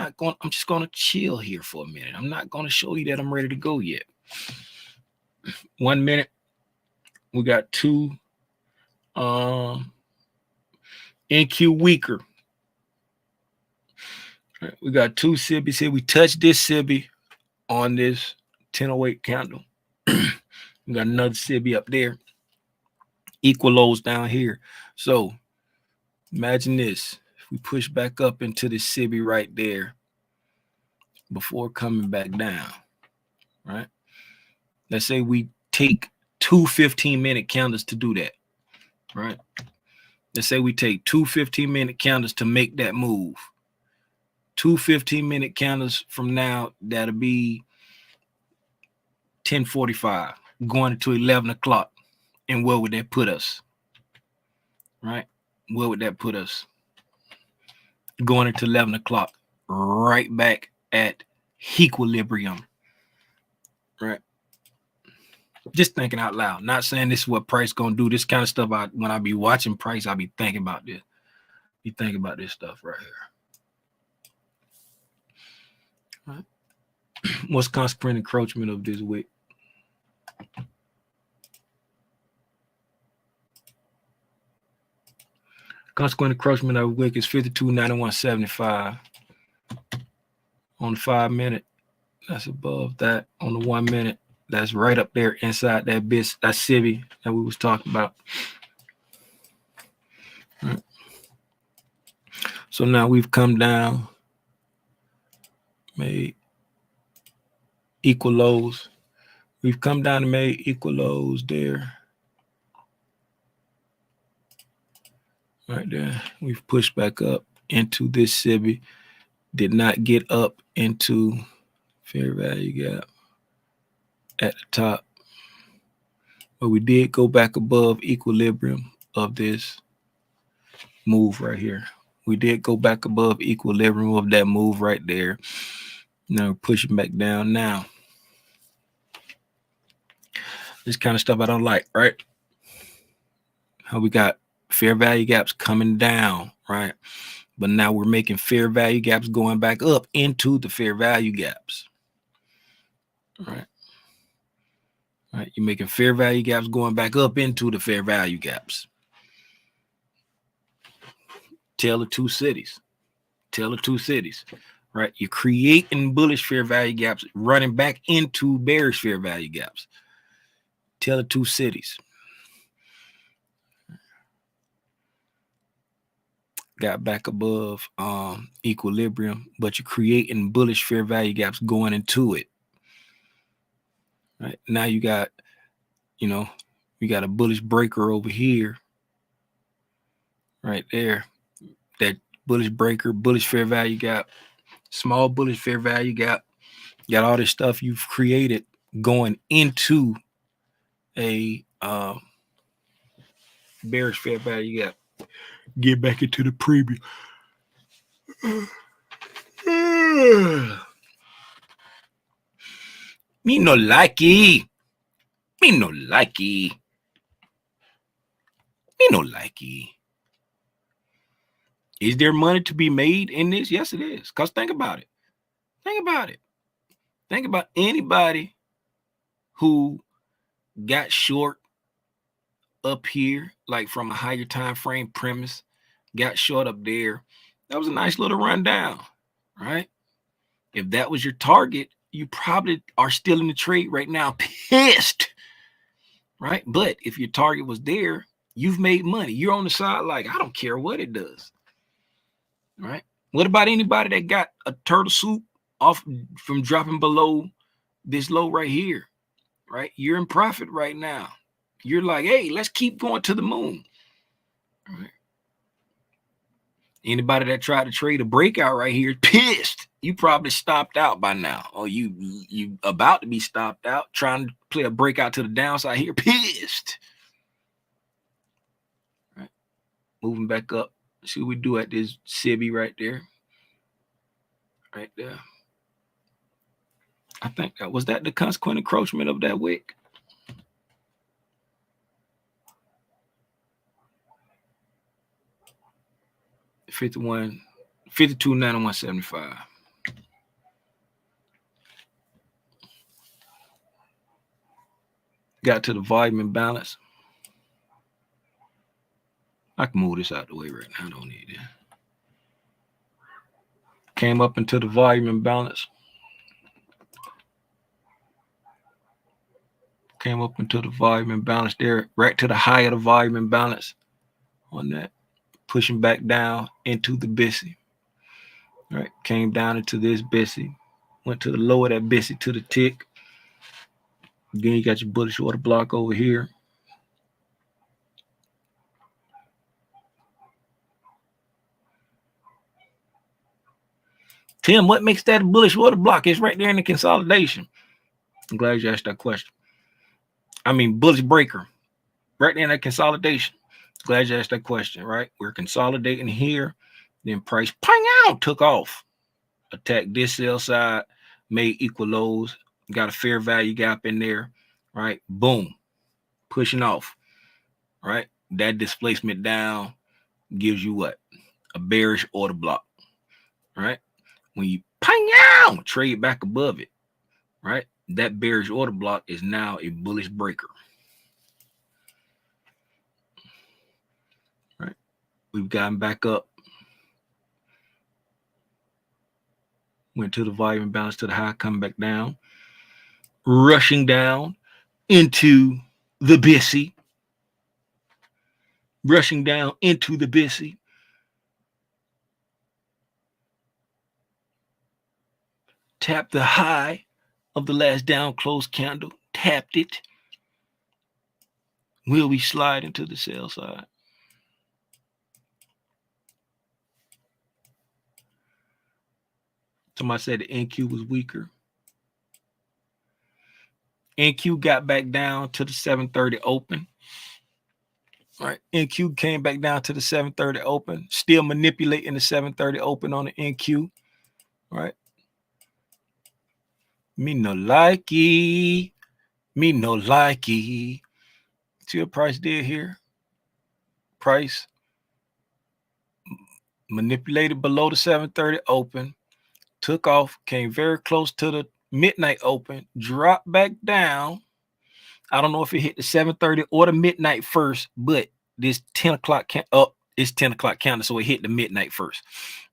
just going to chill here for a minute. I'm not going to show you that I'm ready to go yet. 1 minute. We got two NQ weaker. Right, we got two SIBIs here. We touched this SIBI on this 1008 candle. We got another SIBI up there. Equal lows down here. So imagine this. If we push back up into the SIBI right there before coming back down, right? Let's say we take two 15-minute candles to do that, right? Let's say we take two 15-minute candles to make that move. Two 15-minute candles from now, that'll be 10:45, going to 11 o'clock. And where would that put us? Right? Where would that put us? Going into 11 o'clock, right back at equilibrium. Right? Just thinking out loud. Not saying this is what price gonna do. This kind of stuff, when I be watching price, I be thinking about this. Be thinking about this stuff right here. Right? What's consequent encroachment of this wick? Consequent encroachment of wick is 52.9175 on the 5 minute. That's above that. On the 1 minute, that's right up there inside that SIBI that we was talking about. Right. So now we've come down, made equal lows. We've come down and made equal lows there. Right there. We've pushed back up into this SIBI. Did not get up into fair value gap. at the top. But we did go back above equilibrium of this move right here. We did go back above equilibrium of that move right there. Now we're pushing back down now. This kind of stuff I don't like, right? How we got fair value gaps coming down, right? But now we're making fair value gaps going back up into the fair value gaps, right? Right, you're making fair value gaps going back up into the fair value gaps. Tale of two cities. Tale of two cities, right? You're creating bullish fair value gaps, running back into bearish fair value gaps. Tale of two cities. Got back above equilibrium, but you're creating bullish fair value gaps going into it. Right now you got, we got a bullish breaker over here, right there. That bullish breaker, bullish fair value gap, small bullish fair value gap. Got all this stuff you've created going into a bearish fair value gap. Get back into the preview. Me no likey. Me no likey. Me no likey. Is there money to be made in this? Yes, it is. Because think about it. Think about it. Think about anybody who got short up here, like from a higher time frame premise, got short up there. That was a nice little rundown, right? If that was your target, you probably are still in the trade right now, pissed, right? But if your target was there, you've made money. You're on the side like, I don't care what it does, right? What about anybody that got a turtle soup off from dropping below this low right here, right? You're in profit right now. You're like, hey, let's keep going to the moon, right? Anybody that tried to trade a breakout right here, pissed. You probably stopped out by now, or you about to be stopped out, trying to play a breakout to the downside here, pissed. Right, moving back up. See what we do at this SIBI right there. Right there. I think that was the consequent encroachment of that wick. $51, $52.91.75. Got to the volume imbalance. I can move this out the way right now. I don't need it. Came up into the volume imbalance. Came up into the volume imbalance there, right to the high of the volume imbalance on that. Pushing back down into the BISI. Right, came down into this BISI. Went to the low of that BISI to the tick. Then you got your bullish order block over here. Tim, what makes that a bullish order block? It's right there in the consolidation. I'm glad you asked that question. I mean, bullish breaker. Right there in that consolidation. Glad you asked that question, right? We're consolidating here. Then price, pang out, took off. Attacked this sell side, made equal lows. Got a fair value gap in there, right? Boom. Pushing off, right? That displacement down gives you what? A bearish order block, right? When you pang out, trade back above it, right? That bearish order block is now a bullish breaker, right? We've gotten back up, went to the volume imbalance to the high, coming back down, rushing down into the BISI, rushing down into the BISI. Tap the high of the last down close candle, tapped it. Will we slide into the sell side? Somebody said the NQ was weaker. NQ got back down to the 730 open. Right. NQ came back down to the 730 open, still manipulating the 730 open on the NQ. Right. Me no likey. Me no likey. See what price did here? Price manipulated below the 730 open, took off, came very close to the midnight open, dropped back down. I don't know if it hit the 730 or the midnight first, but this 10 o'clock it's 10 o'clock counter, so it hit the midnight first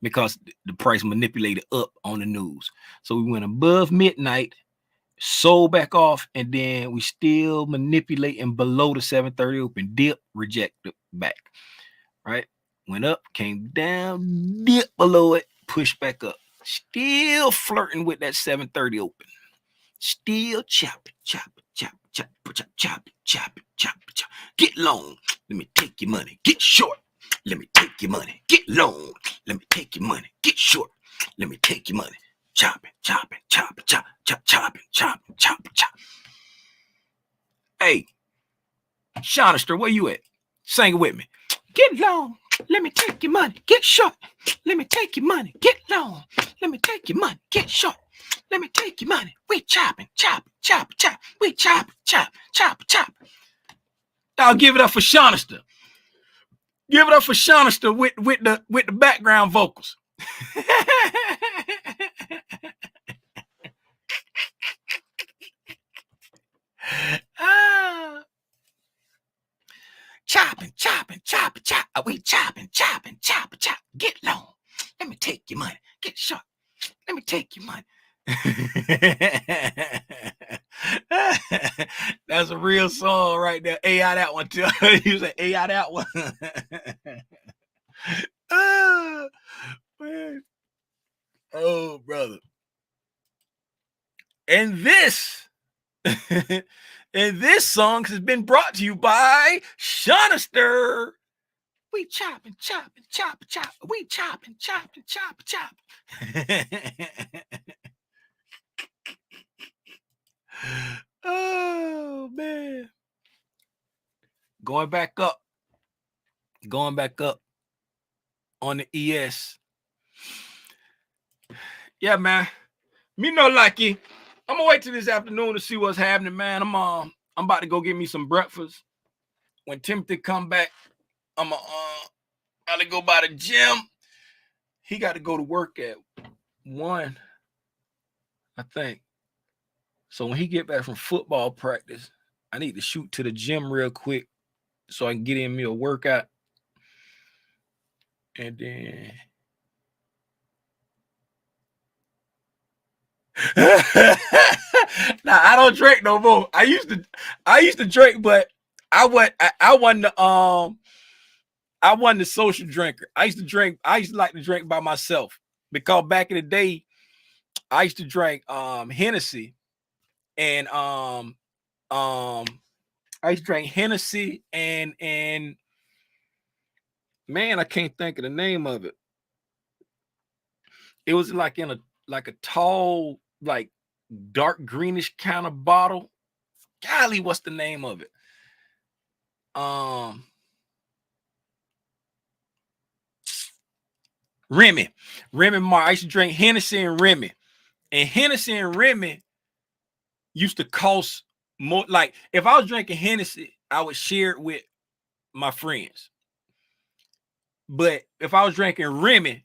because the price manipulated up on the news. So we went above midnight, sold back off, and then we still manipulating below the 730 open, dip, rejected back. Right? Went up, came down, dip below it, pushed back up. Still flirting with that 730 open. Still chopping. Get long. Let me take your money. Get short. Let me take your money. Get long. Let me take your money. Get short. Let me take your money. Chopping. Hey, Shonister, where you at? Sing it with me. Get long. Let me take your money. Get short. Let me take your money. Get long. Let me take your money. Get short. Let me take your money. We chopping. We chopping. Y'all give it up for Shonister. Give it up for Shonister with the background vocals. Chopping. We chopping. Get long. Let me take your money. Get short. Let me take your money. That's a real song right there. AI that one too. You say AI that one. Man. Oh, brother. And this song has been brought to you by Shonister. We chopping. We chopping. Oh, man. Going back up on the ES. Yeah, man. Me no likey. I'm gonna wait till this afternoon to see what's happening, man. I'm about to go get me some breakfast. When Timothy come back, I'm gonna go by the gym. He got to go to work at 1, I think. So when he get back from football practice, I need to shoot to the gym real quick so I can get in me a workout. And then nah, I don't drink no more. I used to drink, but I wasn't the social drinker. I used to like to drink by myself because back in the day, I used to drink Hennessy and I used to drink Hennessy and man, I can't think of the name of it. It was like in a tall, like dark greenish kind of bottle. Golly, what's the name of it? Remy Mark. I used to drink Hennessy and Remy. And Hennessy and Remy used to cost more. Like if I was drinking Hennessy, I would share it with my friends. But if I was drinking Remy,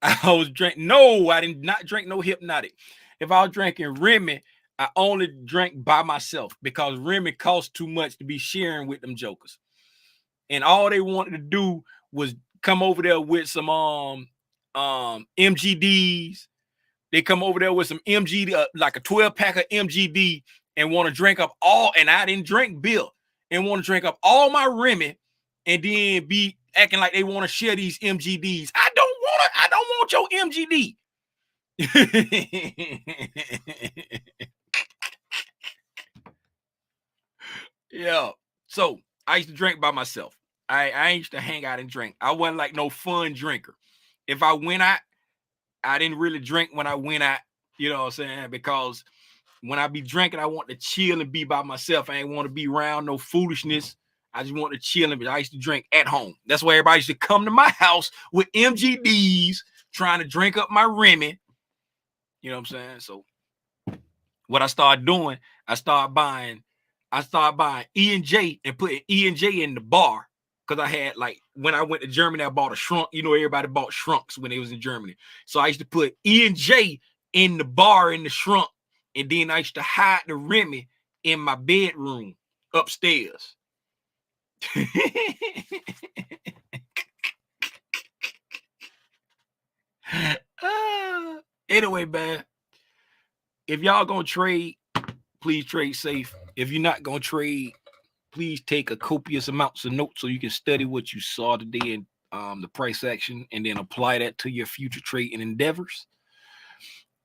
I did not drink no Hypnotic. If I was drinking Remy, I only drank by myself because Remy cost too much to be sharing with them jokers. And all they wanted to do was come over there with some MGDs. They come over there with some MGD, like a 12-pack of MGD, and want to drink up all, and I didn't drink Bill, and want to drink up all my Remy, and then be acting like they want to share these MGDs. I don't want your MGD. Yeah. So I used to drink by myself. I used to hang out and drink. I wasn't like no fun drinker. If I went out, I didn't really drink when I went out, you know what I'm saying? Because When I be drinking, I want to chill and be by myself. I ain't want to be around no foolishness. I just want to chill and I used to drink at home. That's why everybody used to come to my house with MGDs trying to drink up my Remy. You know what I'm saying? So what I started doing, I started buying E&J and putting E&J in the bar. Because I had, like, when I went to Germany, I bought a shrunk. You know, everybody bought shrunks when they was in Germany. So I used to put E&J in the bar in the shrunk. And then I used to hide the Remy in my bedroom upstairs. Anyway, man, if y'all gonna trade, please trade safe. If you're not gonna trade, please take a copious amounts of notes so you can study what you saw today in the price action and then apply that to your future trading endeavors.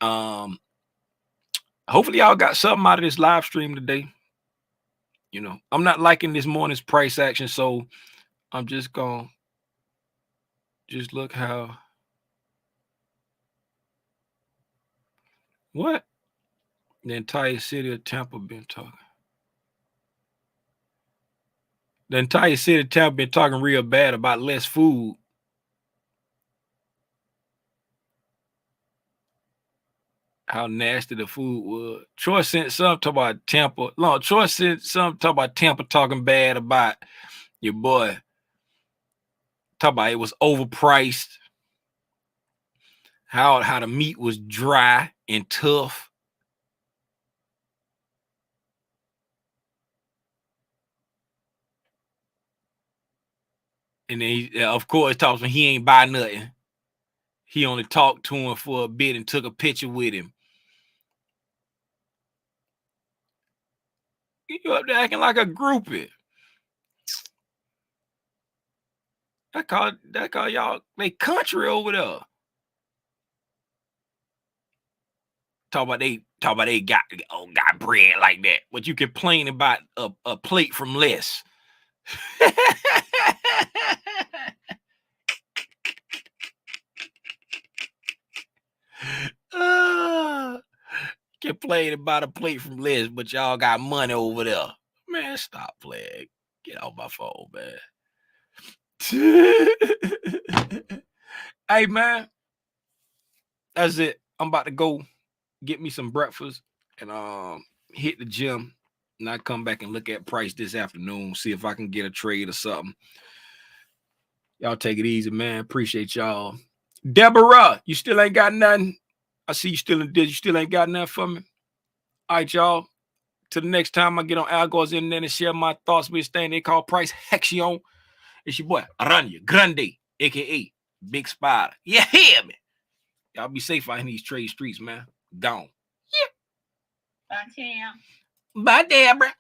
Hopefully y'all got something out of this live stream today. You know, I'm not liking this morning's price action, so I'm just gonna look how what the entire city of Tampa been talking. The entire city of Tampa been talking real bad about less food. How nasty the food was. Troy sent some talk about Tampa. No, Troy sent some talk about Tampa talking bad about your boy. Talk about it was overpriced. How the meat was dry and tough. And then he, of course, talks when he ain't buy nothing. He only talked to him for a bit and took a picture with him. You up there acting like a groupie. That call y'all they country over there. Talk about they got bread like that. But you complain about a plate from less. Complain about a plate from less, but y'all got money over there. Man, stop playing. Get off my phone, man. Hey, man. That's it. I'm about to go get me some breakfast and hit the gym. And I come back and look at price this afternoon, see if I can get a trade or something. Y'all take it easy, man. Appreciate y'all. Deborah, you still ain't got nothing. I see you still in this. You still ain't got nothing for me. All right, y'all. Till the next time I get on Algo's internet and share my thoughts with this thing they call Price Hexion. It's your boy, Aranya Grande, a.k.a. Big Spider. You hear me? Y'all be safe out in these trade streets, man. Gone. Yeah. Bye, Tam. Bye, Deborah.